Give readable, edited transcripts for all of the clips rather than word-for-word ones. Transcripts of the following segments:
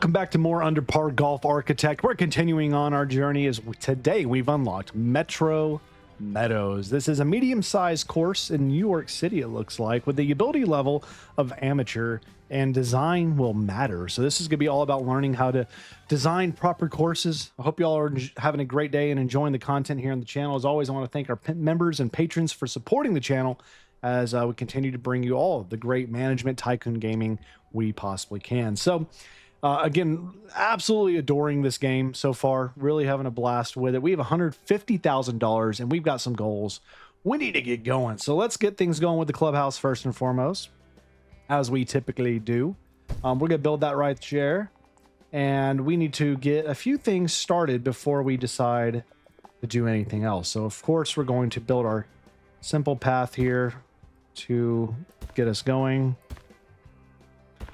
Welcome back to more Under Par Golf Architect. We're continuing on our journey as today we've unlocked Metro Meadows. This is a medium-sized course in New York City, it looks like, with the ability level of amateur, and design will matter. So this is going to be all about learning how to design proper courses. I hope you all are having a great day and enjoying the content here on the channel. As always, I want to thank our members and patrons for supporting the channel as we continue to bring you all the great management tycoon gaming we possibly can. So again, absolutely adoring this game so far, really having a blast with it. We have $150,000 and we've got some goals. We need to get going. So let's get things going with the clubhouse first and foremost, as we typically do. We're going to build that right there, and we need to get a few things started before we decide to do anything else. So of course, we're going to build our simple path here to get us going,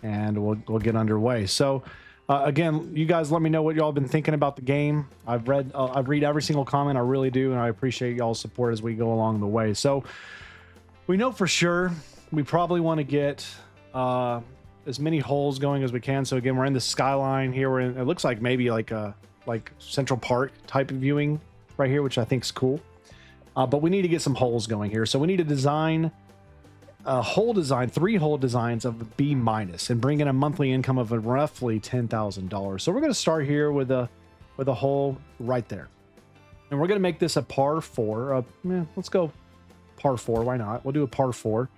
and we'll get underway. So again, you guys let me know what y'all been thinking about the game. I read every single comment, I really do, and I appreciate y'all's support as we go along the way. So we know for sure we probably want to get as many holes going as we can. So again, we're in the skyline here. We're in, it looks like maybe like a Central Park type of viewing right here, which I think is cool. But we need to get some holes going here. So we need to design a hole design, 3 hole designs of B- and bring in a monthly income of roughly $10,000. So we're going to start here with a hole right there, and we're going to make this a par 4. Let's go par 4. Why not? We'll do a par 4.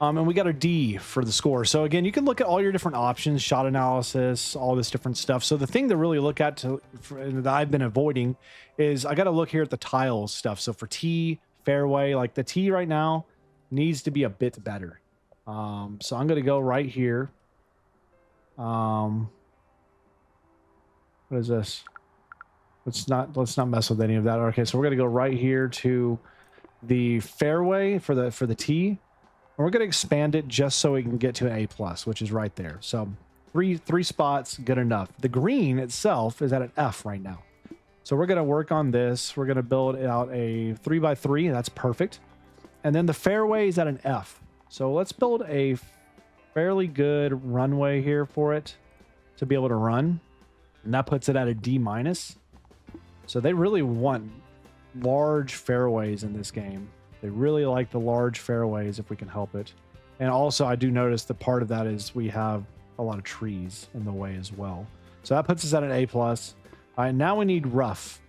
And we got a D for the score. So again, you can look at all your different options, shot analysis, all this different stuff. So the thing to really look at that I've been avoiding is I got to look here at the tiles stuff. So for tee, fairway, like the tee right now needs to be a bit better. So I'm going to go right here. What is this? Let's not mess with any of that. Okay, so we're going to go right here to the fairway for the tee. And we're going to expand it just so we can get to an A+, which is right there. So three spots, good enough. The green itself is at an F right now. So we're going to work on this. We're going to build out a 3x3. That's perfect. And then the fairway is at an F. So let's build a fairly good runway here for it to be able to run. And that puts it at a D-. So they really want large fairways in this game. They really like the large fairways if we can help it. And also I do notice that part of that is we have a lot of trees in the way as well. So that puts us at an A+. All right, now we need rough.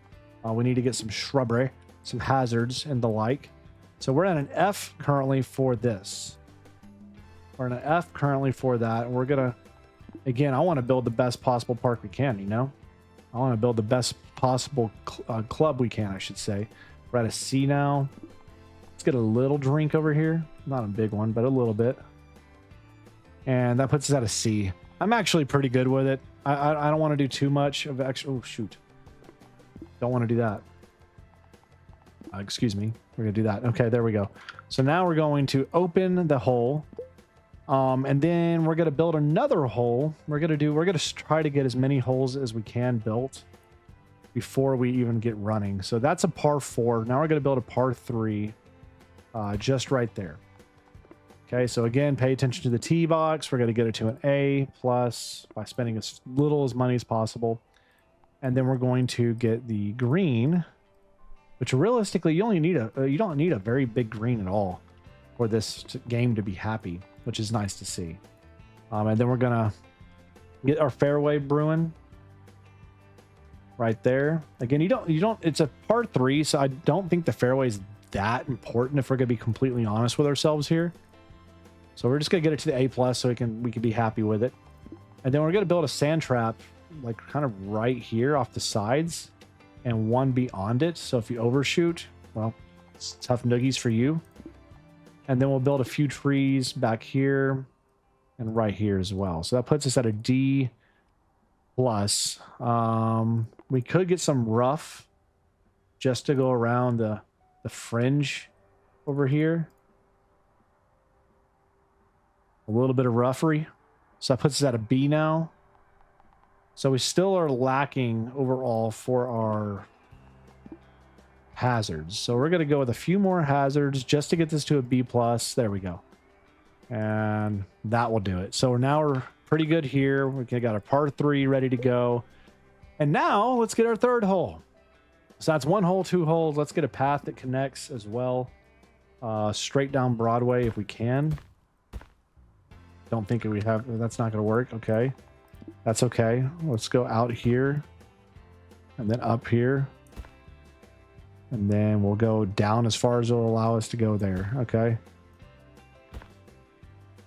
We need to get some shrubbery, some hazards and the like. So we're at an F currently for this. We're at an F currently for that. And we're going to, again, I want to build the best possible park we can, you know? I want to build the best possible club we can, I should say. We're at a C now. Let's get a little drink over here. Not a big one, but a little bit. And that puts us at a C. I'm actually pretty good with it. I don't want to do too much of extra. Oh, shoot. Don't want to do that. Excuse me. We're going to do that. Okay, there we go. So now we're going to open the hole. And then we're going to build another hole. We're going to try to get as many holes as we can built before we even get running. So that's a par 4. Now we're going to build a par 3. Just right there. Okay, so again, pay attention to the tee box. We're going to get it to an A+ by spending as little as money as possible. And then we're going to get the green, which realistically you don't need a very big green at all for this game to be happy, which is nice to see. And then we're going to get our fairway brewing right there. Again, it's a par 3, so I don't think the fairway is that important if we're going to be completely honest with ourselves here. So we're just going to get it to the A+ so we can be happy with it. And then we're going to build a sand trap like kind of right here off the sides and one beyond it. So if you overshoot, well, it's tough noogies for you. And then we'll build a few trees back here and right here as well. So that puts us at a D+. We could get some rough just to go around the fringe over here. A little bit of roughery. So that puts us at a B now. So we still are lacking overall for our hazards. So we're going to go with a few more hazards just to get this to a B+. There we go. And that will do it. So now pretty good here. We got our par 3 ready to go. And now let's get our third hole. So that's 1 hole, 2 holes. Let's get a path that connects as well. Straight down Broadway if we can. Don't think we have, that's not going to work. Okay. That's okay. Let's go out here and then up here. And then we'll go down as far as it'll allow us to go there. Okay.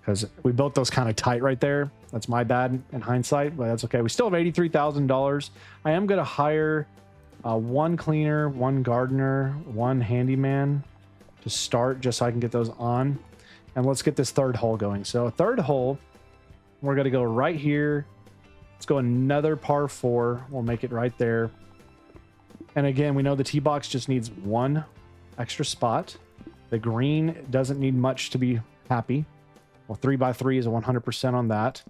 Because we built those kind of tight right there. That's my bad in hindsight, but that's okay. We still have $83,000. I am going to hire 1 cleaner, 1 gardener, 1 handyman to start just so I can get those on. And let's get this third hole going. So third hole, we're going to go right here. Let's go another par 4. We'll make it right there. And again, we know the tee box just needs 1 extra spot. The green doesn't need much to be happy. Well, 3x3 is a 100% on that.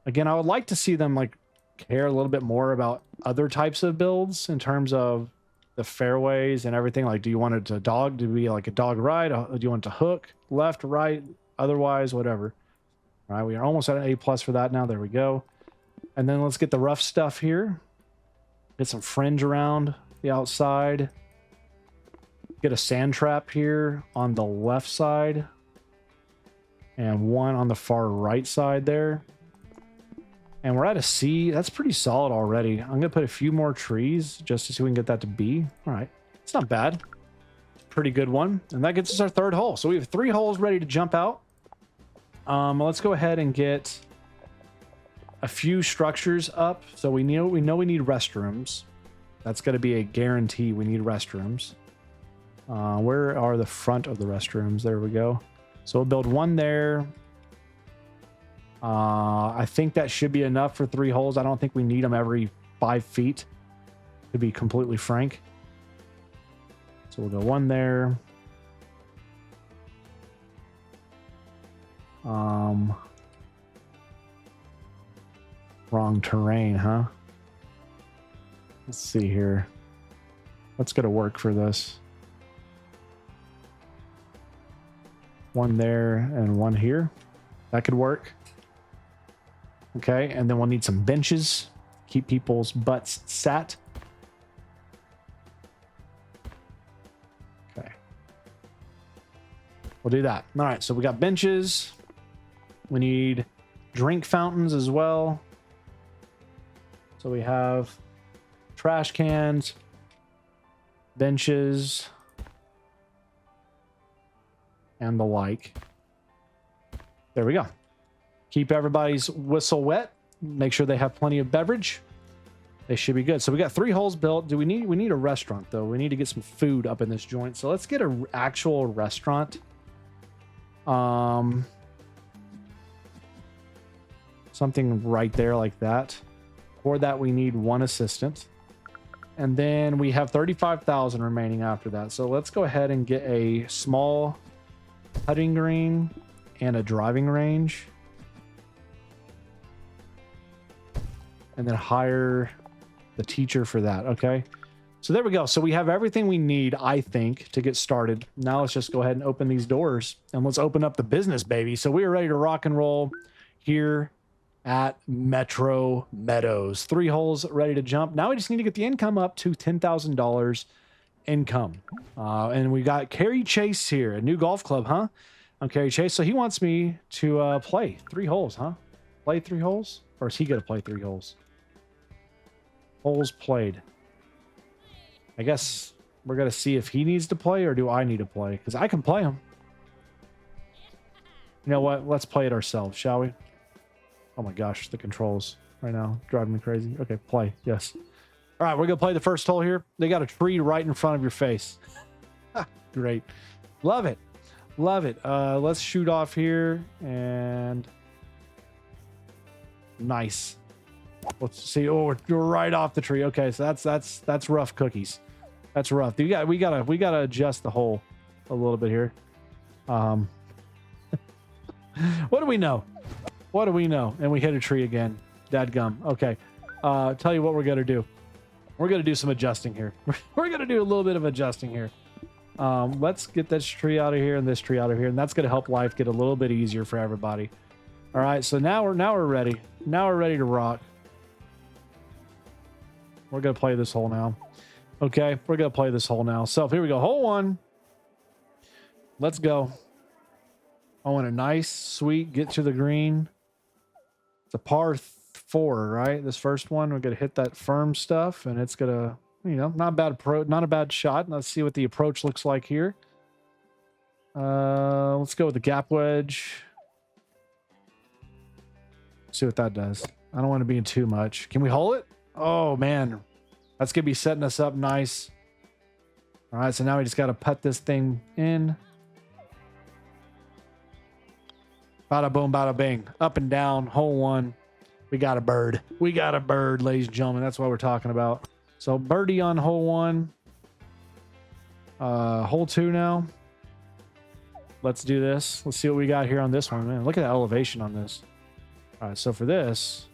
Again, I would like to see them like care a little bit more about other types of builds in terms of the fairways and everything. Like, do you want it to dog to be like a dog ride? Do you want it to hook left, right, otherwise, whatever? All right, we are almost at an A+ for that now. There we go. And then let's get the rough stuff here. Get some fringe around the outside. Get a sand trap here on the left side. And 1 on the far right side there. And we're at a C. That's pretty solid already. I'm going to put a few more trees just to see if we can get that to B. All right. It's not bad. It's a pretty good one. And that gets us our third hole. So we have 3 holes ready to jump out. Let's go ahead and get a few structures up. So we know we need restrooms. That's going to be a guarantee. We need restrooms. Where are the front of the restrooms? There we go. So we'll build 1 there. I think that should be enough for 3 holes. I don't think we need them every 5 feet, to be completely frank. So we'll go 1 there. Wrong terrain, huh? Let's see here. What's going to work for this? 1 there and 1 here. That could work. Okay, and then we'll need some benches. Keep people's butts sat. Okay. We'll do that. All right, so we got benches. We need drink fountains as well. So we have trash cans, benches, and the like. There we go. Keep everybody's whistle wet. Make sure they have plenty of beverage. They should be good. So we got 3 holes built. We need a restaurant though. We need to get some food up in this joint. So let's get an actual restaurant. Something right there like that. For that, we need 1 assistant. And then we have 35,000 remaining after that. So let's go ahead and get a small putting green and a driving range. And then hire the teacher for that. Okay. So there we go. So we have everything we need, I think, to get started. Now let's just go ahead and open these doors and let's open up the business, baby. So we are ready to rock and roll here at Metro Meadows. 3 holes ready to jump. Now we just need to get the income up to $10,000 income. And we got Kerry Chase here, a new golf club, huh? I'm Kerry Chase. So he wants me to play 3 holes, huh? Play 3 holes? Or is he going to play 3 holes? Holes played. I guess we're going to see if he needs to play or do I need to play? Because I can play him. You know what? Let's play it ourselves, shall we? Oh my gosh, the controls right now driving me crazy. Okay, play. Yes. All right, we're going to play the first hole here. They got a tree right in front of your face. Great. Love it. Love it. Let's shoot off here and nice. Let's see. Oh, we're right off the tree. Okay, so that's rough cookies. That's rough. We gotta adjust the hole a little bit here. What do we know? What do we know? And we hit a tree again. Dadgum. Okay. Tell you what we're gonna do. We're gonna do some adjusting here. We're gonna do a little bit of adjusting here. Let's get this tree out of here and this tree out of here, and that's gonna help life get a little bit easier for everybody. All right, so now we're ready. Now we're ready to rock. We're gonna play this hole now. Okay, we're gonna play this hole now. So here we go. Hole 1. Let's go. I want a nice, sweet get to the green. It's a par 4, right? This first one, we're gonna hit that firm stuff, and it's gonna, you know, not a bad shot. Let's see what the approach looks like here. Let's go with the gap wedge. See what that does. I don't want to be in too much. Can we hole it? Oh man, that's gonna be setting us up nice. All right, so now we just got to put this thing in. Bada boom, bada bing. Up and down, hole 1. We got a bird. We got a bird, ladies and gentlemen. That's what we're talking about. So birdie on hole 1. Hole 2 now. Let's do this. Let's see what we got here on this one. Man, look at the elevation on this. All right, so for this,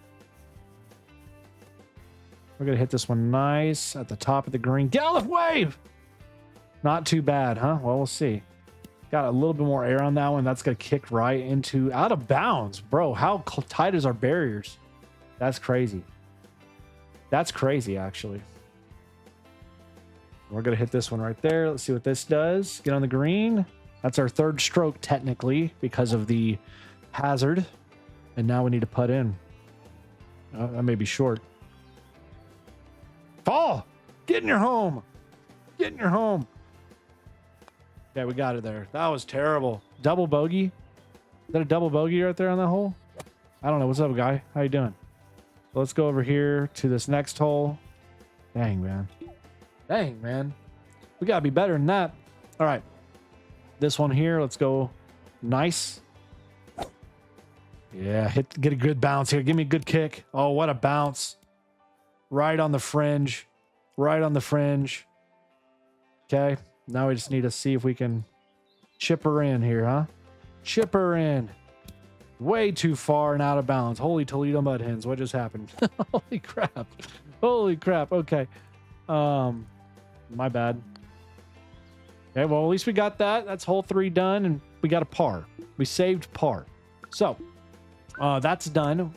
we're going to hit this one nice at the top of the green. Get out of the wave! Not too bad, huh? Well, we'll see. Got a little bit more air on that one. That's going to kick right into out of bounds. Bro, how tight is our barriers? That's crazy. That's crazy, actually. We're going to hit this one right there. Let's see what this does. Get on the green. That's our 3rd stroke, technically, because of the hazard. And now we need to putt in. That may be short. Fall! Get in your home! Get in your home! Okay, we got it there. That was terrible. Double bogey? Is that a double bogey right there on that hole? I don't know. What's up, guy? How you doing? Let's go over here to this next hole. Dang, man. Dang, man. We gotta be better than that. All right. This one here, let's go nice. Yeah, get a good bounce here. Give me a good kick. Oh, what a bounce. Right on the fringe. Right on the fringe. Okay. Now we just need to see if we can chip her in here, huh? Chip her in. Way too far and out of bounds. Holy Toledo mud hens. What just happened? Holy crap. Holy crap. Okay. My bad. Okay, well, at least we got that. That's hole 3 done, and we got a par. We saved par. So, that's done.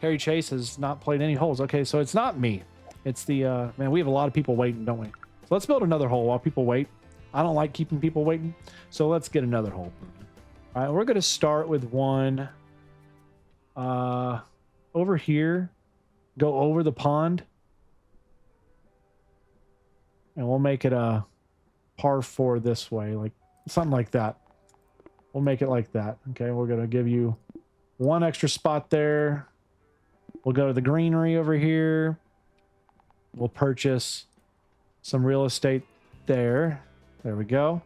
Harry Chase has not played any holes. Okay, so it's not me. It's the, man, we have a lot of people waiting, don't we? So let's build another hole while people wait. I don't like keeping people waiting. So let's get another hole. All right, we're going to start with one over here. Go over the pond. And we'll make it a par 4 this way, like something like that. We'll make it like that. Okay, we're going to give you one extra spot there. We'll go to the greenery over here. We'll purchase some real estate there. There we go.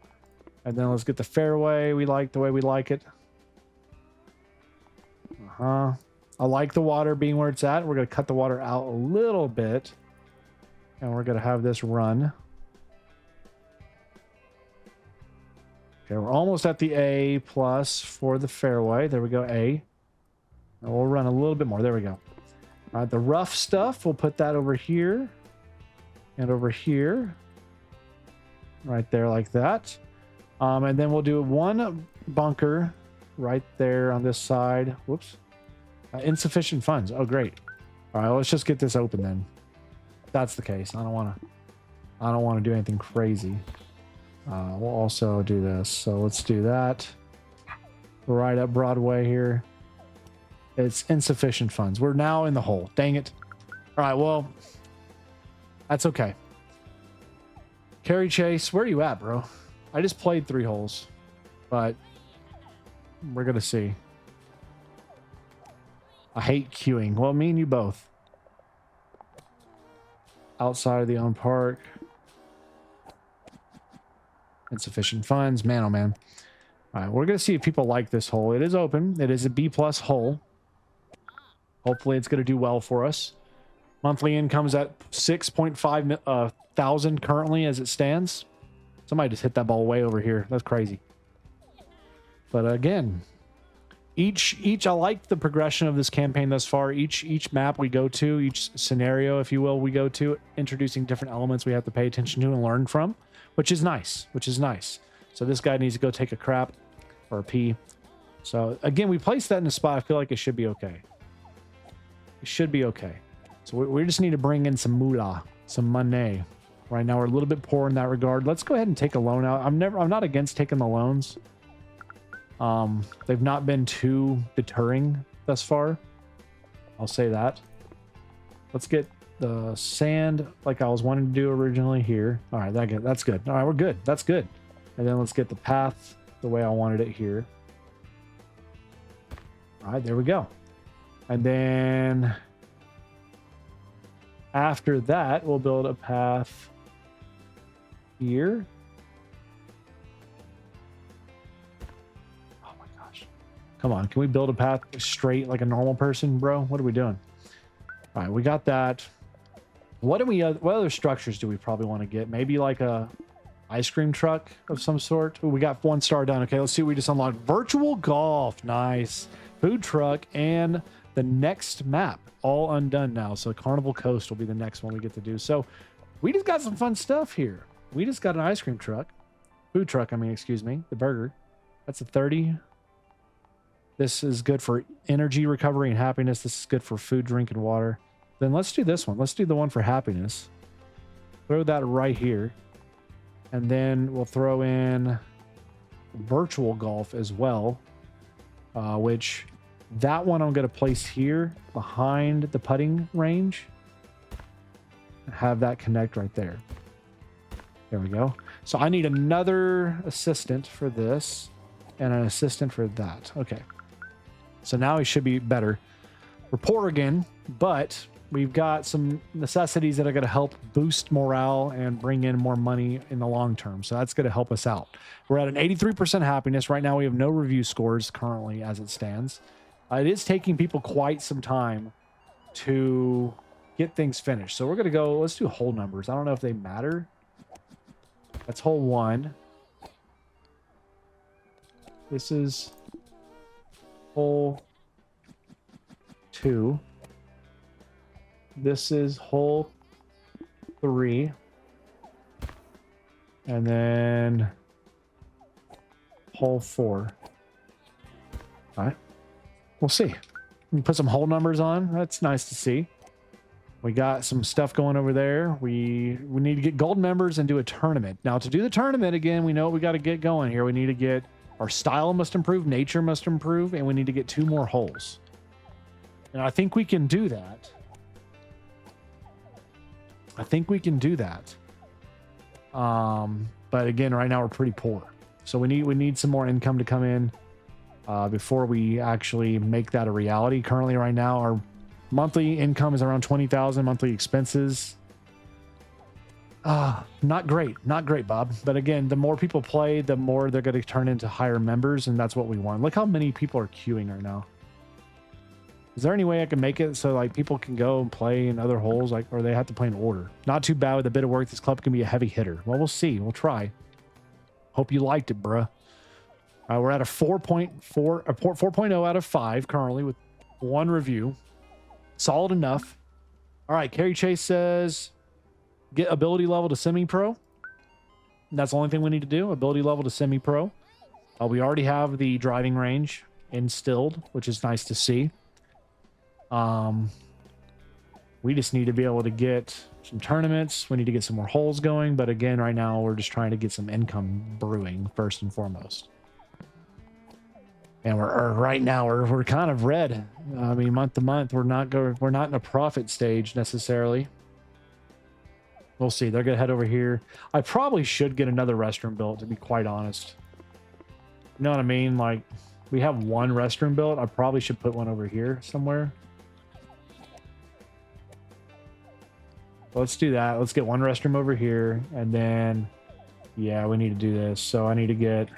And then let's get the fairway. We like the way we like it. I like the water being where it's at. We're going to cut the water out a little bit. And we're going to have this run. Okay, we're almost at the A plus for the fairway. There we go, A. And we'll run a little bit more. There we go. All right, the rough stuff, we'll put that over here. And over here. Right there like that. And then we'll do one bunker right there on this side. Whoops. Insufficient funds. Oh, great. All right, let's just get this open then. If that's the case. I don't want to do anything crazy. We'll also do this. So let's do that. Right up Broadway here. It's insufficient funds. We're now in the hole. Dang it. All right, well, that's okay. Carrie Chase, where are you at, bro? I just played 3 holes, but we're going to see. I hate queuing. Well, me and you both. Outside of the own park. Insufficient funds. Man, oh man. All right, we're going to see if people like this hole. It is open. It is a B+ hole. Hopefully it's going to do well for us. Monthly income's at 6.5 thousand currently as it stands. Somebody just hit that ball way over here. That's crazy. But again, each I like the progression of this campaign thus far. Each map we go to, each scenario, if you will, we go to, introducing different elements we have to pay attention to and learn from, which is nice. So this guy needs to go take a crap or a pee. So again, we placed that in a spot. I feel like it should be okay. It should be okay. So we just need to bring in some moolah, some money. Right now we're a little bit poor in that regard. Let's go ahead and take a loan out. I'm not against taking the loans. They've not been too deterring thus far. I'll say that. Let's get the sand like I was wanting to do originally here. All right, that's good. All right, we're good. That's good. And then let's get the path the way I wanted it here. All right, there we go. And then after that, we'll build a path here. Oh my gosh. Come on, can we build a path straight like a normal person, bro? What are we doing? All right, we got that. What other structures do we probably want to get? Maybe like a ice cream truck of some sort. Ooh, we got 1 star done. Okay, let's see what we just unlocked. Virtual golf. Nice. Food truck and the next map all undone now. So Carnival Coast will be the next one we get to do. So we just got some fun stuff here. We just got an ice cream truck. Food truck, I mean, excuse me. The burger. That's a 30. This is good for energy recovery and happiness. This is good for food, drink, and water. Then let's do this one. Let's do the one for happiness. Throw that right here. And then we'll throw in virtual golf as well. Which that one I'm going to place here behind the putting range. Have that connect right there. There we go. So I need another assistant for this and an assistant for that. Okay. So now he should be better. We're poor again, but we've got some necessities that are going to help boost morale and bring in more money in the long term. So that's going to help us out. We're at an 83% happiness. Right now we have no review scores currently as it stands. It is taking people quite some time to get things finished. So we're going to go, let's do whole numbers. I don't know if they matter. That's hole 1. This is hole 2. This is hole 3. And then hole 4. All right. We'll see. We can put some hole numbers on. That's nice to see. We got some stuff going over there. We need to get gold members and do a tournament. Now, to do the tournament, again, we know we got to get going here. We need to get our style must improve, nature must improve, and we need to get 2 more holes. And I think we can do that. I think we can do that. But again, right now we're pretty poor. So we need some more income to come in before we actually make that a reality. Currently, right now, our monthly income is around 20,000. Monthly expenses, not great, Bob. But again, the more people play, the more they're going to turn into higher members, and that's what we want. Look how many people are queuing right now. Is there any way I can make it so like people can go and play in other holes, like, or they have to play in order? Not too bad with a bit of work. This club can be a heavy hitter. Well, we'll see. We'll try. Hope you liked it, bruh. We're at a 4.0 out of 5 currently with 1 review. Solid enough. All right, Carrie Chase says get ability level to semi-pro. That's the only thing we need to do, ability level to semi-pro. We already have the driving range instilled, which is nice to see. We just need to be able to get some tournaments. We need to get some more holes going. But again, right now, we're just trying to get some income brewing first and foremost. And right now we're kind of red. I mean, month to month, we're not in a profit stage necessarily. We'll see. They're gonna head over here. I probably should get another restroom built, to be quite honest. You know what I mean? Like, we have 1 restroom built. I probably should put one over here somewhere. Let's do that. Let's get 1 restroom over here, and then yeah, we need to do this. So I need to get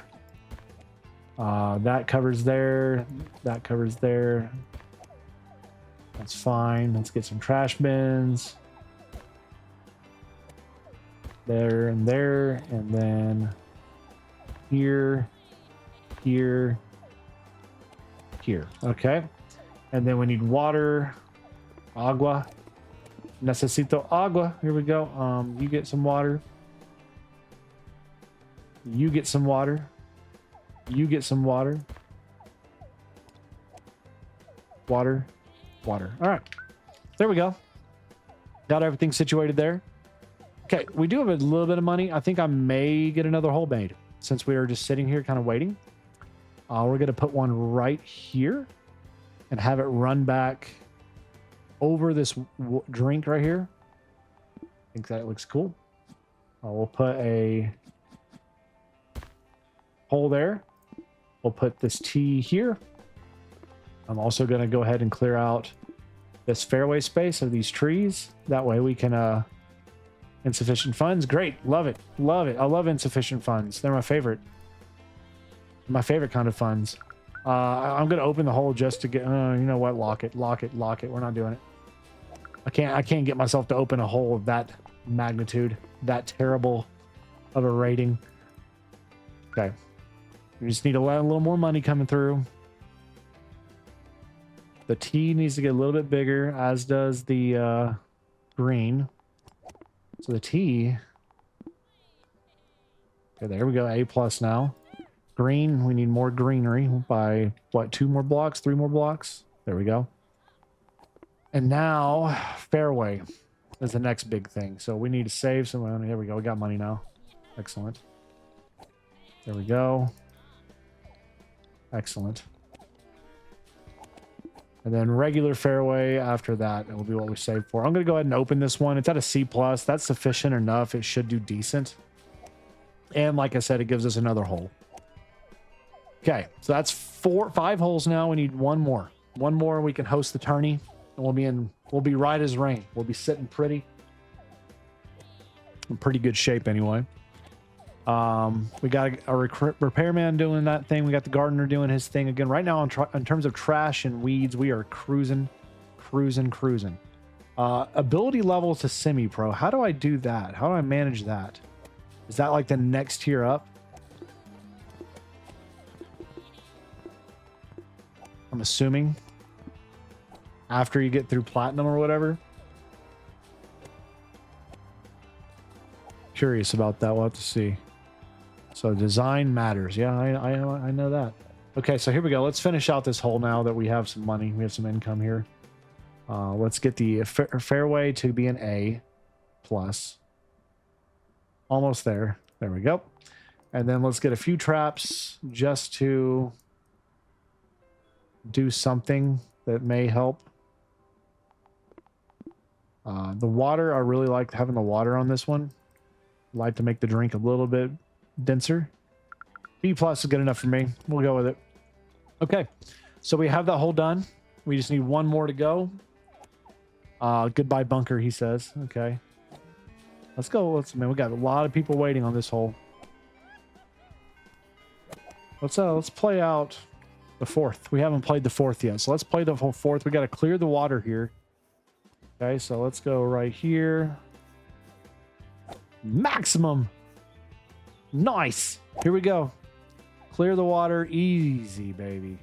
that covers there, that covers there. That's fine. Let's get some trash bins there, and then here, here, here. Okay. And then we need water, agua. Necesito agua. Here we go. You get some water. You get some water. You get some water. water, water. All right. There we go. Got everything situated there. Okay, we do have a little bit of money. I think I may get another hole made since we are just sitting here kind of waiting. We're going to put one right here and have it run back over this drink right here. I think that looks cool. We'll put a hole there. We'll put this T here. I'm also going to go ahead and clear out this fairway space of these trees. That way we can, insufficient funds. Great. Love it. Love it. I love insufficient funds. They're my favorite. My favorite kind of funds. I'm going to open the hole just to get, you know what? Lock it, lock it, lock it. We're not doing it. I can't get myself to open a hole of that magnitude, that terrible of a rating. Okay. We just need a little more money coming through. The T needs to get a little bit bigger, as does the green. So the T. Okay, there we go. A plus now. Green, we need more greenery by what, 2 more blocks, 3 more blocks? There we go. And now fairway is the next big thing. So we need to save some money. There we go. We got money now. Excellent. There we go. Excellent. And then regular fairway after that, it will be what we saved for. I'm going to go ahead and open this one. It's at a C+. That's sufficient enough. It should do decent. And like I said, it gives us another hole. Okay, so that's 5 holes now. We need 1 more. 1 more, we can host the tourney. And we'll be right as rain. We'll be sitting pretty. In pretty good shape anyway. We got a repairman doing that thing. We got the gardener doing his thing again. Right now, in terms of trash and weeds, we are cruising. Ability level to semi-pro. How do I do that? How do I manage that? Is that like the next tier up? I'm assuming. After you get through platinum or whatever. Curious about that. We'll have to see. So design matters. Yeah, I know that. Okay, so here we go. Let's finish out this hole now that we have some money. We have some income here. Let's get the fairway to be an A plus. Almost there. There we go. And then let's get a few traps just to do something that may help. The water, I really like having the water on this one. I like to make the drink a little bit denser. B plus is good enough for me. We'll go with it. Okay, so we have that hole done. We just need 1 more to go. Goodbye bunker, he says. Okay, let's go. Man, we got a lot of people waiting on this hole. Let's play out the 4th. We haven't played the 4th yet, so let's play the whole 4th. We got to clear the water here. Okay, so let's go right here. Maximum. Nice. Here we go. Clear the water. Easy, baby.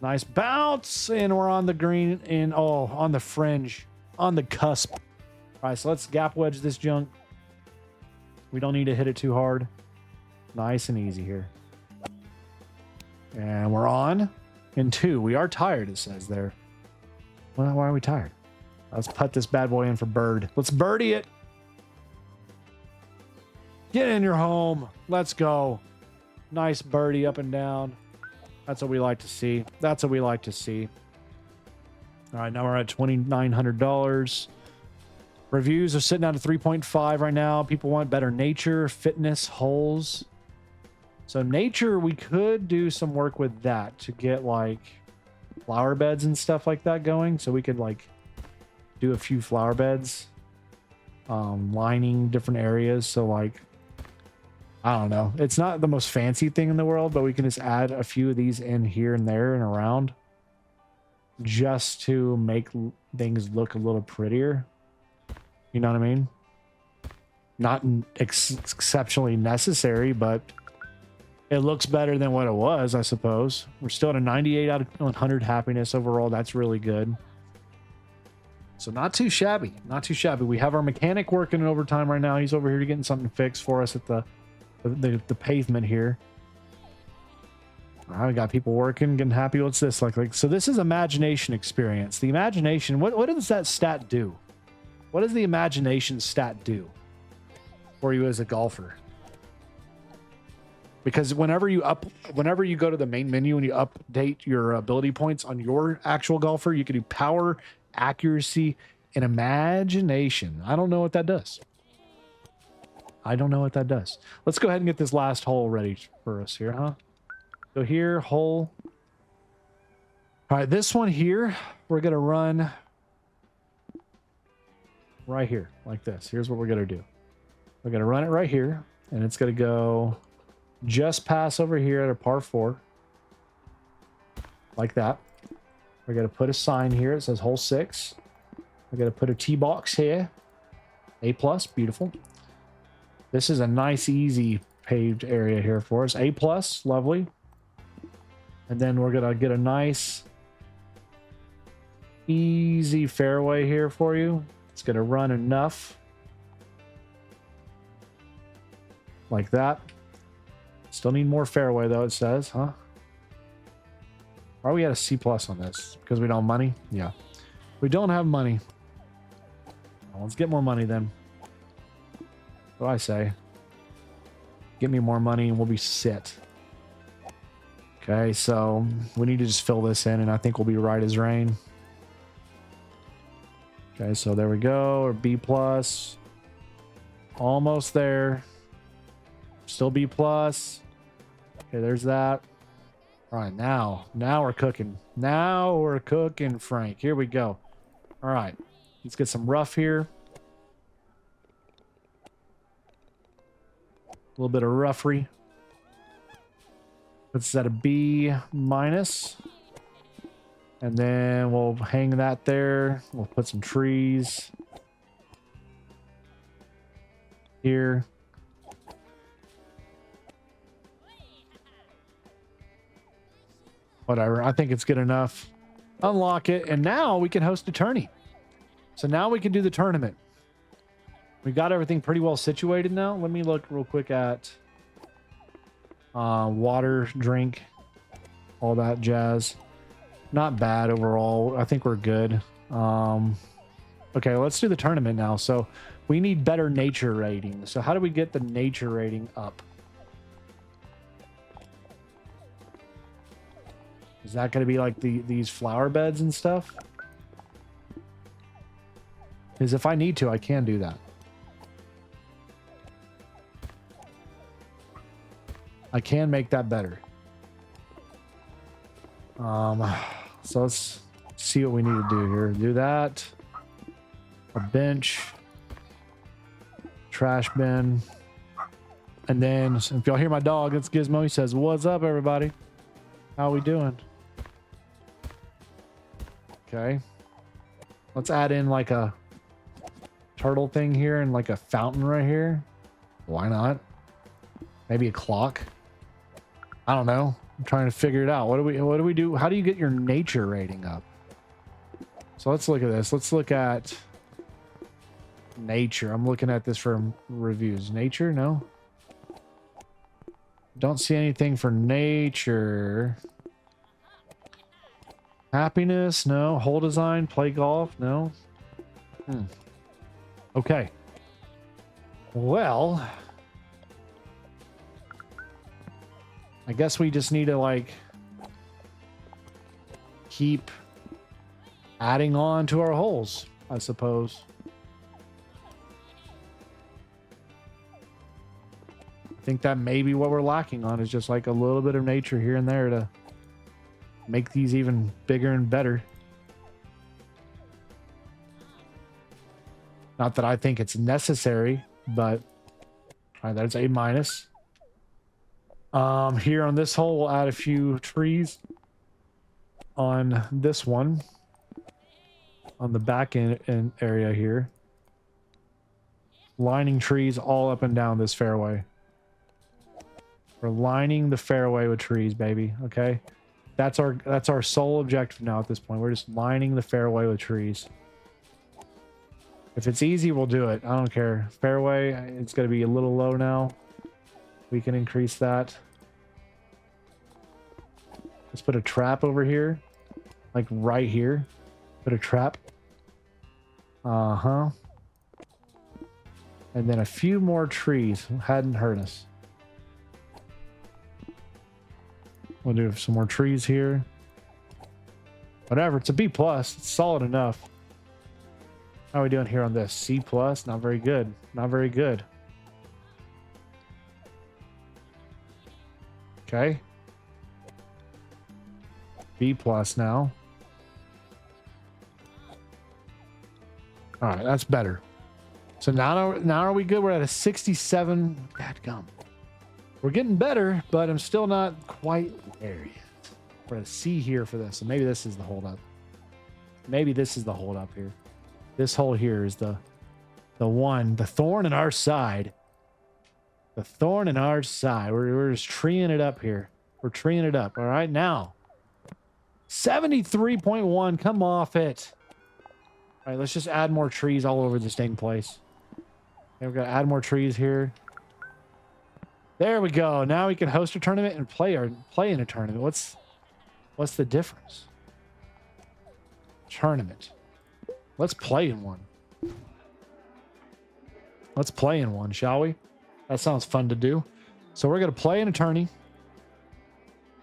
Nice bounce. And we're on the green and on the fringe. On the cusp. All right, so let's gap wedge this junk. We don't need to hit it too hard. Nice and easy here. And we're on in 2. We are tired, it says there. Well, why are we tired? Let's put this bad boy in for bird. Let's birdie it. Get in your home. Let's go. Nice birdie up and down. That's what we like to see. That's what we like to see. All right, now we're at $2,900. Reviews are sitting at a 3.5 right now. People want better nature, fitness, holes. So nature, we could do some work with that to get like flower beds and stuff like that going. So we could like do a few flower beds, lining different areas. So like, I don't know. It's not the most fancy thing in the world, but we can just add a few of these in here and there and around just to make things look a little prettier. You know what I mean? Not exceptionally necessary, but it looks better than what it was, I suppose. We're still at a 98 out of 100 happiness overall. That's really good. So not too shabby. Not too shabby. We have our mechanic working overtime right now. He's over here getting something fixed for us at the pavement here. I got people working, getting happy. What's this like? So this is imagination experience. The imagination, what does that stat do? What does the imagination stat do for you as a golfer? Because whenever you go to the main menu and you update your ability points on your actual golfer, you can do power, accuracy, and imagination. I don't know what that does. I don't know what that does. Let's go ahead and get this last hole ready for us here, huh? So here, hole. All right, this one here, we're going to run right here, like this. Here's what we're going to do. We're going to run it right here, and it's going to go just pass over here at a par 4. Like that. We're going to put a sign here. It says hole 6. We're going to put a tee box here. A+, beautiful. This is a nice, easy paved area here for us. A+, lovely. And then we're going to get a nice, easy fairway here for you. It's going to run enough. Like that. Still need more fairway, though, it says, huh? Are we at a C+ on this? Because we don't have money? Yeah. We don't have money. Well, let's get more money then. What do I say? Get me more money and we'll be set. Okay, so we need to just fill this in and I think we'll be right as rain. Okay, so there we go. Or B+. Almost there. Still B+. Okay, there's that. All right, now we're cooking. Now we're cooking, Frank. Here we go. All right, let's get some rough here. A little bit of roughery. Let's set a B-. And then we'll hang that there. We'll put some trees here. Whatever. I think it's good enough. Unlock it. And now we can host a tourney. So now we can do the tournament. We got everything pretty well situated now. Let me look real quick at water, drink, all that jazz. Not bad overall. I think we're good. Okay, let's do the tournament now. So we need better nature rating. So how do we get the nature rating up? Is that going to be like these flower beds and stuff? Because if I need to, I can do that. I can make that better. So let's see what we need to do here. Do that. A bench. Trash bin. And then, if y'all hear my dog, it's Gizmo. He says, "What's up, everybody? How we doing?" Okay. Let's add in like a turtle thing here and like a fountain right here. Why not? Maybe a clock. I don't know. I'm trying to figure it out. What do we do? How do you get your nature rating up? So let's look at this. Let's look at nature. I'm looking at this from reviews. Nature? No. Don't see anything for nature. Happiness? No. Hole design? Play golf? No. Okay. Well, I guess we just need to like keep adding on to our holes, I suppose. I think that may be what we're lacking on, is just like a little bit of nature here and there to make these even bigger and better. Not that I think it's necessary, but all right, that's A-. Here on this hole, we'll add a few trees on this one, on the back end area here. Lining trees all up and down this fairway. We're lining the fairway with trees, baby. Okay, that's our sole objective now at this point. We're just lining the fairway with trees. If it's easy, we'll do it. I don't care. Fairway, it's going to be a little low now. We can increase that. put a trap over here. Like right here. Put a trap. Uh-huh. And then a few more trees. Hadn't hurt us. We'll do some more trees here. Whatever. It's a B+. It's solid enough. How are we doing here on this? C+? Not very good. Not very good. Okay. B+ now. All right, that's better. So now are we good? We're at a 67. Dadgum. We're getting better, but I'm still not quite there yet. We're at a C here for this. So maybe this is the holdup. Maybe this is the holdup here. This hole here is the one, the thorn in our side. The thorn in our side. We're just treeing it up here. We're treeing it up. All right, now. 73.1. Come off it. All right, let's just add more trees all over this dang place. Okay, we're going to add more trees here. There we go. Now we can host a tournament and play in a tournament. What's the difference? Tournament. Let's play in one. Let's play in one, shall we? That sounds fun to do. So we're going to play in a tourney.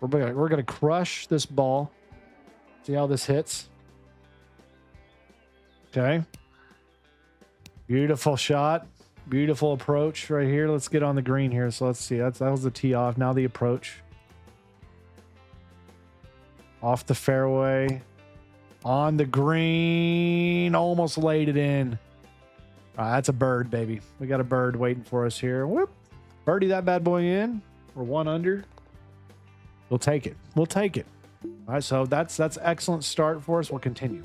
We're going to crush this ball. See how this hits? Okay. Beautiful shot. Beautiful approach right here. Let's get on the green here. So let's see. That was the tee off. Now the approach. Off the fairway. On the green. Almost laid it in. All right, that's a bird, baby. We got a bird waiting for us here. Whoop. Birdie that bad boy in. We're 1 under. We'll take it. We'll take it. All right, so that's excellent start for us. We'll continue.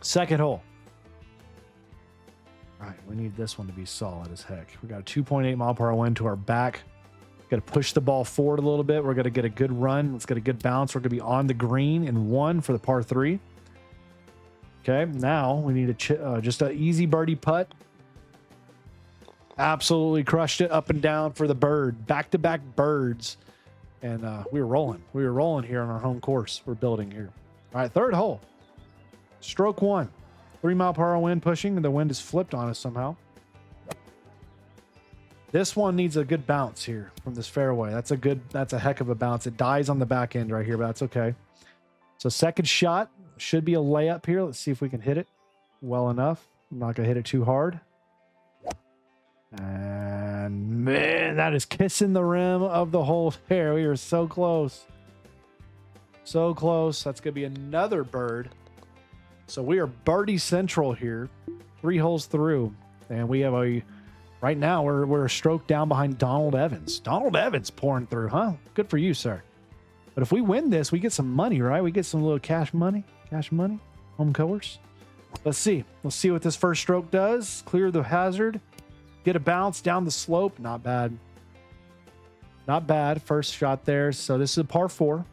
Second hole. All right, we need this one to be solid as heck. We got a 2.8 mile per hour wind to our back. Got to push the ball forward a little bit. We're going to get a good run. Let's get a good bounce. We're going to be on the green in 1 for the par 3. Okay, now we need just an easy birdie putt. Absolutely crushed it up and down for the bird. Back-to-back birds. And we were rolling. We were rolling here on our home course we're building here. All right, third hole. Stroke 1. 3 mile per hour wind pushing, and the wind is flipped on us somehow. This one needs a good bounce here from this fairway. That's a heck of a bounce. It dies on the back end right here, but that's okay. So second shot should be a layup here. Let's see if we can hit it well enough. I'm not going to hit it too hard. And man, that is kissing the rim of the hole there. We are so close. So close. That's going to be another bird. So we are birdie central here. 3 holes through. And we have right now we're a stroke down behind Donald Evans. Donald Evans pouring through, huh? Good for you, sir. But if we win this, we get some money, right? We get some little cash money. Cash money. Home course. Let's see. Let's see what this first stroke does. Clear the hazard. Get a bounce down the slope. Not bad. Not bad. First shot there. So this is a par 4.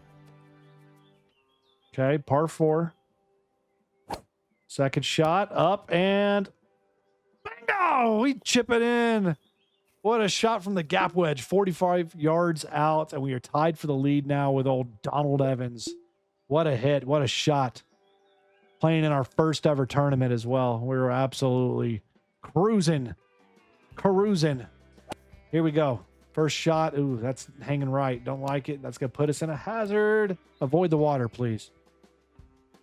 Okay, par 4. Second shot up and bingo! We chip it in. What a shot from the gap wedge. 45 yards out, and we are tied for the lead now with old Donald Evans. What a hit. What a shot. Playing in our first ever tournament as well. We were absolutely cruising. Carousing. Here we go. First shot. Ooh, that's hanging right. Don't like it. That's going to put us in a hazard. Avoid the water, please.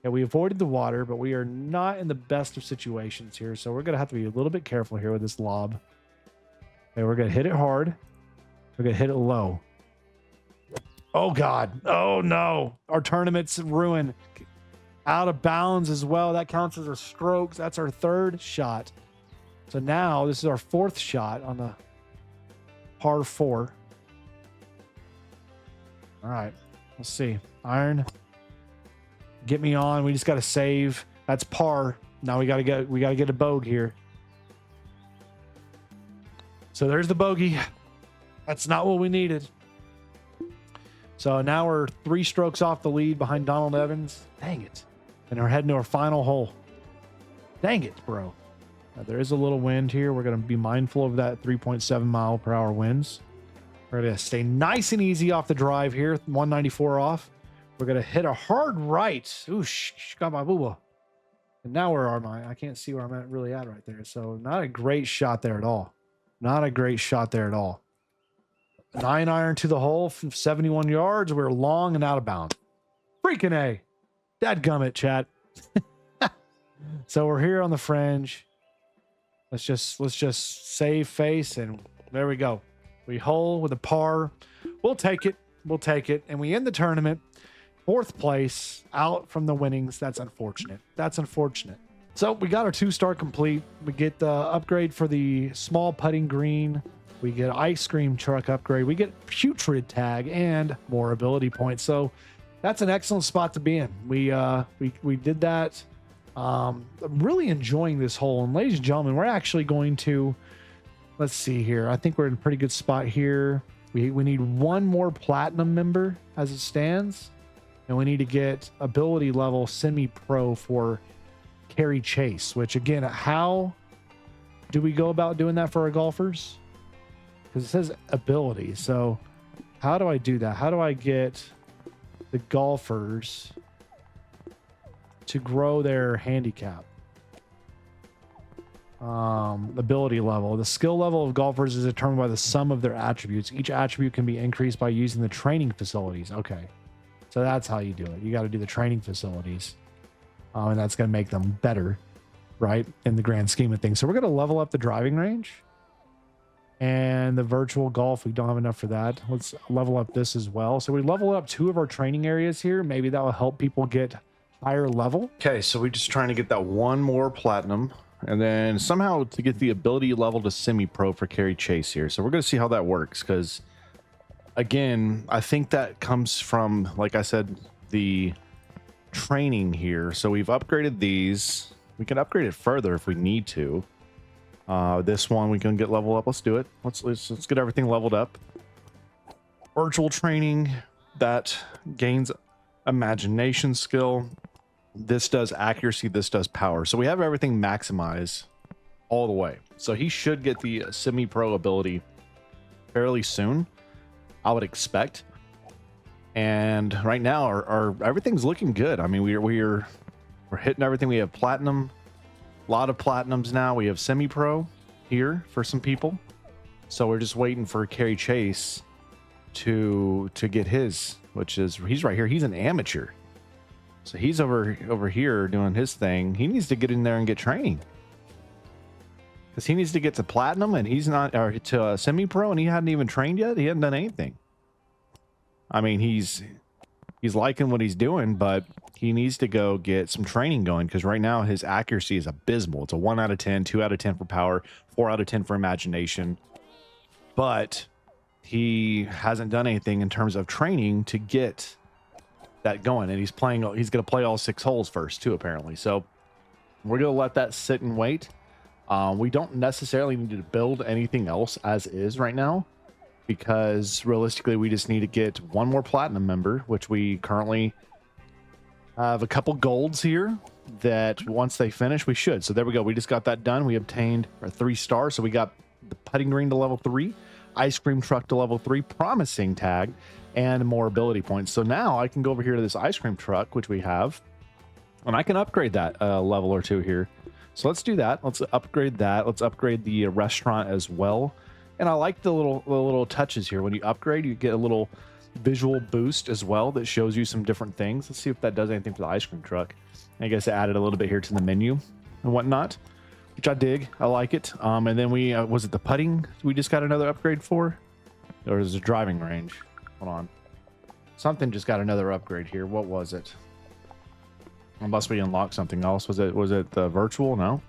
Yeah, we avoided the water, but we are not in the best of situations here. So we're going to have to be a little bit careful here with this lob. Okay, we're going to hit it hard. We're going to hit it low. Oh, God. Oh, no. Our tournament's ruined. Out of bounds as well. That counts as a stroke. That's our third shot. So now this is our 4th shot on the par 4. All right. Let's see. Iron. Get me on. We just got to save. That's par. Now we got to get a bogey here. So there's the bogey. That's not what we needed. So now we're 3 strokes off the lead behind Donald Evans. Dang it. And we're heading to our final hole. Dang it, bro. Now, there is a little wind here. We're going to be mindful of that 3.7 mile per hour winds. We're going to stay nice and easy off the drive here. 194 off. We're going to hit a hard right. Ooh, got my booba. And now where am I? I can't see where I'm at really at right there. So not a great shot there at all. Not a great shot there at all. 9-iron to the hole from 71 yards. We're long and out of bounds. Freaking A. Dadgummit, chat. So we're here on the fringe. Let's just save face, and there we go. We hole with a par. We'll take it. We'll take it. And we end the tournament 4th place, out from the winnings. That's unfortunate. That's unfortunate. So we got our 2-star complete. We get the upgrade for the small putting green. We get ice cream truck upgrade. We get putrid tag and more ability points. So that's an excellent spot to be in. We did that. I'm really enjoying this hole. And ladies and gentlemen, we're actually going to, let's see here. I think we're in a pretty good spot here. We need 1 more platinum member as it stands. And we need to get ability level semi-pro for Carry Chase, which again, how do we go about doing that for our golfers? Because it says ability. So how do I do that? How do I get the golfers to grow their handicap? Ability level. The skill level of golfers is determined by the sum of their attributes. Each attribute can be increased by using the training facilities. Okay. So that's how you do it. You got to do the training facilities. And that's going to make them better, right? In the grand scheme of things. So we're going to level up the driving range. And the virtual golf, we don't have enough for that. Let's level up this as well. So we level up 2 of our training areas here. Maybe that will help people get higher level. Okay, so we're just trying to get that 1 more platinum. And then somehow to get the ability level to semi-pro for Carry Chase here. So we're going to see how that works. Because, again, I think that comes from, like I said, the training here. So we've upgraded these. We can upgrade it further if we need to. This one we can get level up. Let's do it. Let's get everything leveled up. Virtual training that gains imagination skill. This does accuracy. This does power. So we have everything maximized all the way. So he should get the semi-pro ability fairly soon, I would expect. And right now, our everything's looking good. I mean, we're hitting everything. We have platinum. A lot of platinums now. We have semi-pro here for some people. So we're just waiting for Carry Chase to get his, which is, he's right here. He's an amateur. So he's over here doing his thing. He needs to get in there and get training. Because he needs to get to platinum and he's not, or to semi-pro, and he hadn't even trained yet. He hadn't done anything. I mean, he's liking what he's doing, but he needs to go get some training going, because right now his accuracy is abysmal. It's a 1 out of 10, 2 out of 10 for power, 4 out of 10 for imagination. But he hasn't done anything in terms of training to get that going. And he's going to play all 6 holes first too, apparently. So we're going to let that sit and wait. We don't necessarily need to build anything else as is right now, because realistically we just need to get 1 more platinum member, which we currently have a couple golds here that once they finish, we should. So there we go. We just got that done. We obtained our 3 stars. So we got the putting green to level 3, ice cream truck to level 3, promising tag, and more ability points. So now I can go over here to this ice cream truck, which we have, and I can upgrade that level or 2 here. So let's do that. Let's upgrade that. Let's upgrade the restaurant as well. And I like the little touches here. When you upgrade, you get a little visual boost as well that shows you some different things. Let's see if that does anything for the ice cream truck. I guess it added a little bit here to the menu and whatnot, which I dig. I like it. And then we, was it the putting we just got another upgrade for? Or is it driving range? Hold on. Something just got another upgrade here. What was it? Unless we unlocked something else. Was it the virtual? No.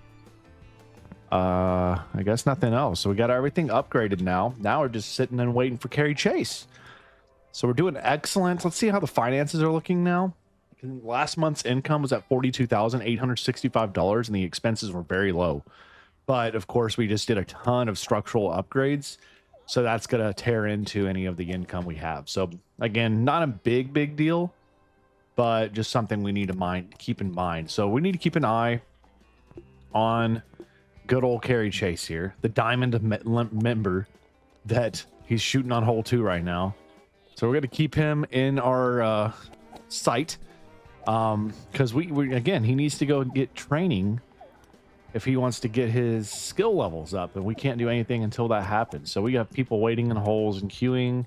I guess nothing else. So we got everything upgraded now. Now we're just sitting and waiting for Carry Chase. So we're doing excellent. Let's see how the finances are looking now. Last month's income was at $42,865 and the expenses were very low. But of course, we just did a ton of structural upgrades. So that's going to tear into any of the income we have. So again, not a big deal, but just something we need to keep in mind. So we need to keep an eye on good old Carry Chase here, the diamond member that he's shooting on hole 2 right now. So we're going to keep him in our site. Because we again, he needs to go get training if he wants to get his skill levels up, and we can't do anything until that happens. So we have people waiting in holes and queuing.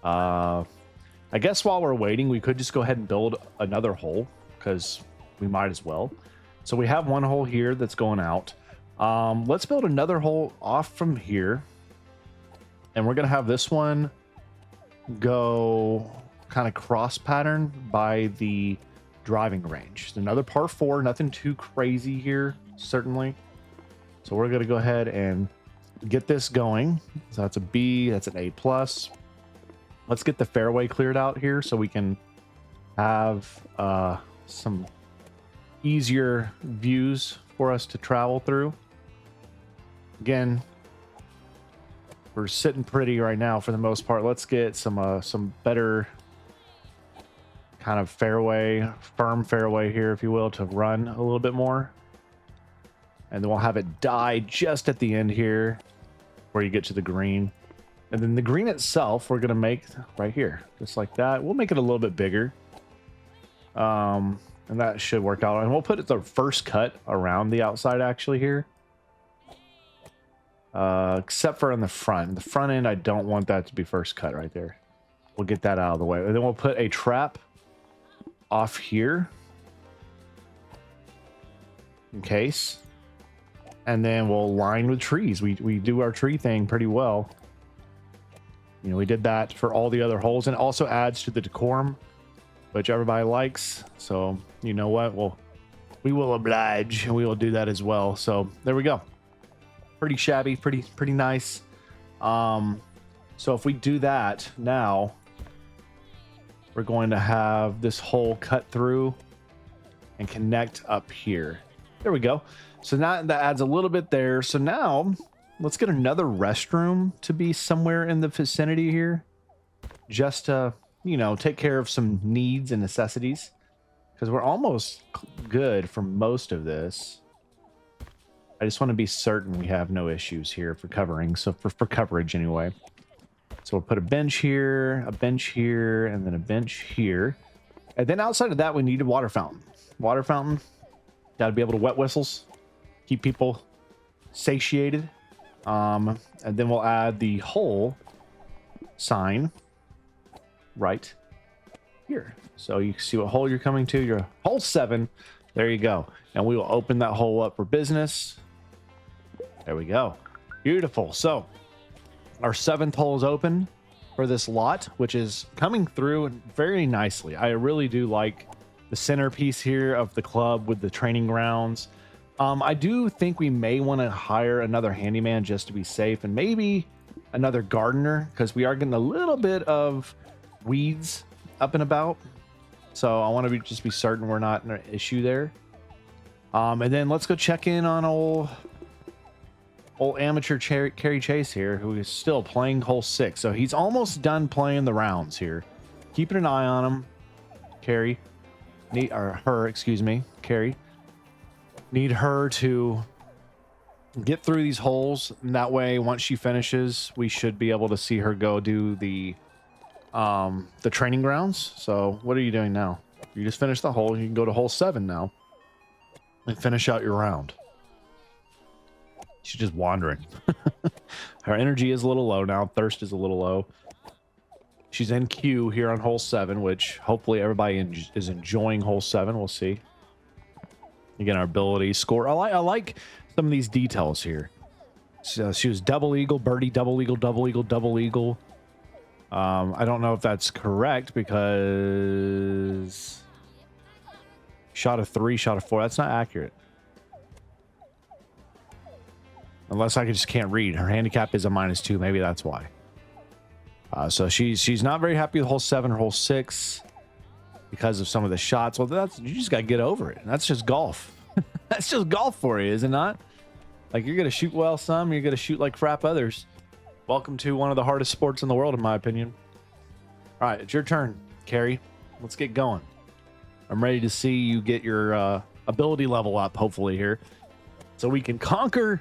I guess while we're waiting, we could just go ahead and build another hole, because we might as well. So we have one hole here that's going out. Let's build another hole off from here, and we're gonna have this one go kind of cross pattern by the driving range. It's another par 4, nothing too crazy here, certainly. So we're gonna go ahead and get this going. So that's a B, that's an A plus. Let's get the fairway cleared out here so we can have some easier views for us to travel through. Again, we're sitting pretty right now for the most part. Let's get some better kind of fairway, firm fairway here, if you will, to run a little bit more. And then we'll have it die just at the end here where you get to the green. And then the green itself, we're going to make right here, just like that. We'll make it a little bit bigger. And that should work out. And we'll put it the first cut around the outside actually here. Except for on the front. The front end, I don't want that to be first cut right there. We'll get that out of the way. And then we'll put a trap off here in case. And then we'll line with trees. We do our tree thing pretty well. You know, we did that for all the other holes, and it also adds to the decorum, which everybody likes. So you know what? We will oblige, and we will do that as well. So there we go. Pretty shabby, pretty nice. So if we do that now, we're going to have this hole cut through and connect up here. There we go. So now that adds a little bit there. So now let's get another restroom to be somewhere in the vicinity here, just to, you know, take care of some needs and necessities, because we're almost good for most of this. I just want to be certain we have no issues here for covering. So for coverage anyway. So we'll put a bench here, and then a bench here. And then outside of that, we need a water fountain. Water fountain. Got to be able to wet whistles. Keep people satiated. And then we'll add the hole sign right here. So you see what hole you're coming to. You're hole 7. There you go. And we will open that hole up for business. There we go. Beautiful. So our 7th hole is open for this lot, which is coming through very nicely. I really do like the centerpiece here of the club with the training grounds. I do think we may want to hire another handyman just to be safe, and maybe another gardener, because we are getting a little bit of weeds up and about. So I want to just be certain we're not in an issue there. And then let's go check in on old amateur Kerry Chase here, who is still playing hole 6. So he's almost done playing the rounds here. Keeping an eye on him. Kerry. Kerry. Need her to get through these holes, and that way once she finishes, we should be able to see her go do the training grounds. So what are you doing now? You just finished the hole. You can go to hole 7 now and finish out your round. She's just wandering. Her energy is a little low now. Thirst is a little low. She's in queue here on hole 7, which hopefully everybody is enjoying hole 7. We'll see. Again, our ability score. I like some of these details here. So she was double eagle, birdie, double eagle, double eagle, double eagle. I don't know if that's correct, because shot a 3, shot a 4. That's not accurate. Unless I just can't read. Her handicap is a -2. Maybe that's why. So she's not very happy with hole 7 or hole 6 because of some of the shots. Well, you just got to get over it. That's just golf. That's just golf for you, is it not? Like, you're going to shoot well some, you're going to shoot like crap others. Welcome to one of the hardest sports in the world, in my opinion. All right, it's your turn, Kerry. Let's get going. I'm ready to see you get your ability level up, hopefully, here, so we can conquer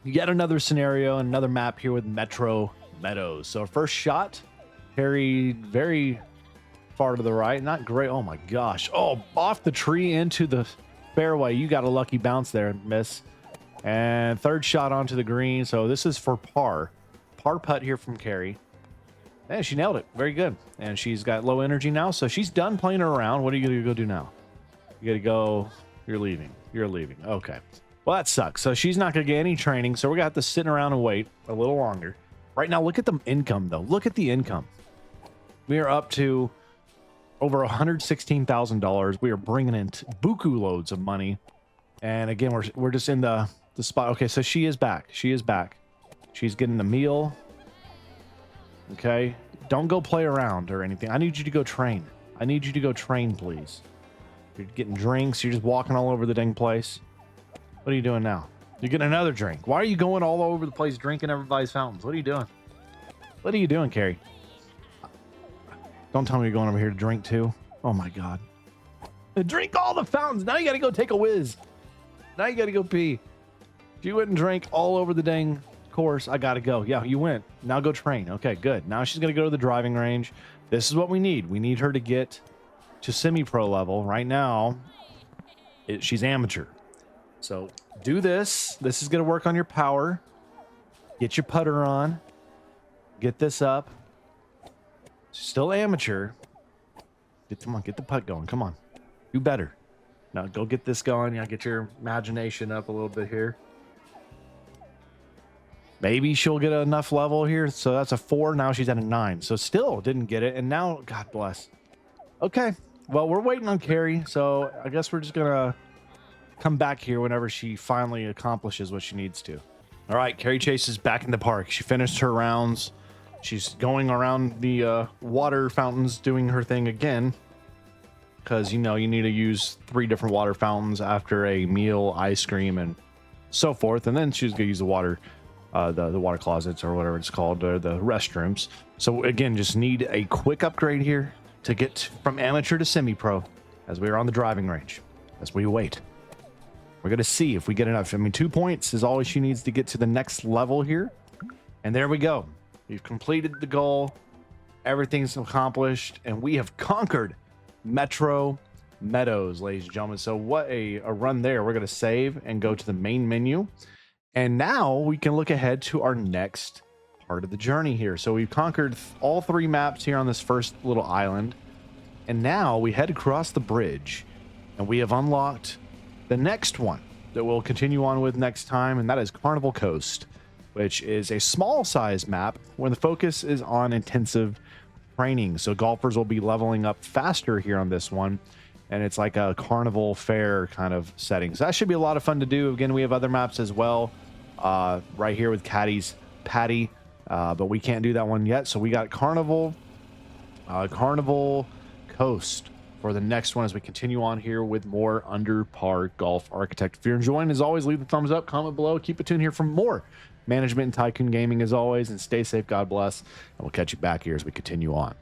yet another scenario, another map here with Metro Meadows. So our first shot, Kerry very far to the right. Not great. Oh my gosh. Oh, off the tree into the fairway. You got a lucky bounce there, miss. And third shot onto the green. So this is for par. Par putt here from Carrie. And she nailed it. Very good. And she's got low energy now. So she's done playing around. What are you going to go do now? You got to go. You're leaving. You're leaving. Okay. Well, that sucks. So she's not going to get any training. So we're going to have to sit around and wait a little longer. Right now, look at the income, though. Look at the income. We are up to over $116,000. We are bringing in buku loads of money. And again, we're just in the spot. Okay, so she is back. She is back. She's getting the meal. Okay. Don't go play around or anything. I need you to go train. I need you to go train, please. You're getting drinks. You're just walking all over the dang place. What are you doing now? You're getting another drink. Why are you going all over the place drinking everybody's fountains? What are you doing? What are you doing, Carrie? Don't tell me you're going over here to drink too. Oh my God. Drink all the fountains. Now you got to go take a whiz. Now you got to go pee. If you wouldn't drink all over the dang course, I got to go. Yeah, you went. Now go train. Okay, good. Now she's going to go to the driving range. This is what we need. We need her to get to semi-pro level. Right now, she's amateur. So do this. This is going to work on your power. Get your putter on. Get this up. Still amateur. Come on, get the putt going. Come on. Do better. Now go get this going. Yeah, get your imagination up a little bit here. Maybe she'll get enough level here. So that's a 4. Now she's at a 9. So still didn't get it. And now, God bless. Okay. Well, we're waiting on Carrie. So I guess we're just going to come back here whenever she finally accomplishes what she needs to. All right. Carrie Chase is back in the park. She finished her rounds. She's going around the water fountains doing her thing again. Because, you know, you need to use 3 different water fountains after a meal, ice cream, and so forth. And then she's going to use the water closets or whatever it's called, the restrooms. So again, just need a quick upgrade here to get from amateur to semi-pro as we are on the driving range. As we wait, we're going to see if we get enough. I mean, 2 points is all she needs to get to the next level here. And there we go. We've completed the goal. Everything's accomplished, and we have conquered Metro Meadows, ladies and gentlemen. So what a run there. We're going to save and go to the main menu. And now we can look ahead to our next part of the journey here. So we've conquered all 3 maps here on this first little island. And now we head across the bridge, and we have unlocked the next one that we'll continue on with next time. And that is Carnival Coast, which is a small size map where the focus is on intensive training. So golfers will be leveling up faster here on this one. And it's like a carnival fair kind of setting. So that should be a lot of fun to do. Again, we have other maps as well, right here with Caddy's Patty, but we can't do that one yet. So we got Carnival Coast for the next one as we continue on here with more Under Par Golf Architect. If you're enjoying, as always, leave a thumbs up, comment below, keep it tuned here for more management and tycoon gaming as always, and stay safe. God bless, and we'll catch you back here as we continue on.